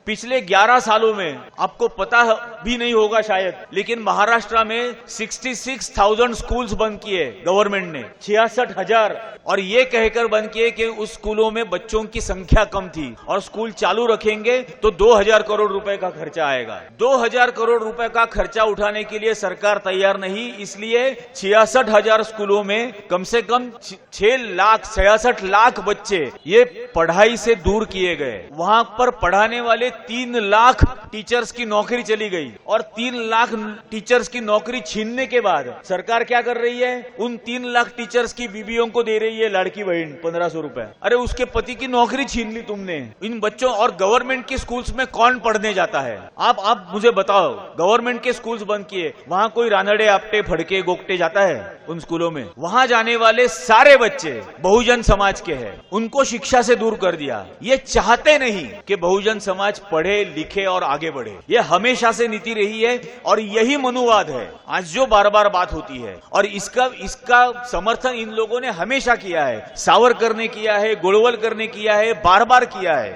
पिछले 11 सालों में आपको पता भी नहीं होगा शायद, लेकिन महाराष्ट्र में 66,000 स्कूल्स बंद किए गवर्नमेंट ने, 66,000, और ये कहकर बंद किए कि उस स्कूलों में बच्चों की संख्या कम थी और स्कूल चालू रखेंगे तो 2,000 करोड़ रुपए का खर्चा आएगा। 2,000 करोड़ रुपए का खर्चा उठाने के लिए सरकार तैयार नहीं, इसलिए 66,000 स्कूलों में कम से कम 66 लाख बच्चे ये पढ़ाई से दूर किए गए। वहां पर पढ़ाने वाले 3 लाख टीचर्स की नौकरी चली गई और 3 लाख टीचर्स की नौकरी छीनने के बाद सरकार क्या कर रही है, उन 3 लाख टीचर्स की बीबियों को दे रही है लाड़की बहन 1,500 रुपए। अरे उसके पति की नौकरी छीन ली तुमने। इन बच्चों और गवर्नमेंट के स्कूल्स में कौन पढ़ने जाता है? आप मुझे बताओ, गवर्नमेंट के स्कूल्स बंद किए, वहां कोई रानड़े आपटे फड़के गोगटे जाता है उन स्कूलों में? वहां जाने वाले सारे बच्चे बहुजन समाज के हैं, उनको शिक्षा से दूर कर दिया। ये चाहते नहीं कि बहुजन समाज पढ़े लिखे और आगे बढ़े, ये हमेशा से नीति रही है और यही मनुवाद है आज जो बार बार बात होती है। और इसका समर्थन इन लोगों ने हमेशा किया है, सावरकर ने किया है, गोलवलकर ने किया है, बार बार किया है।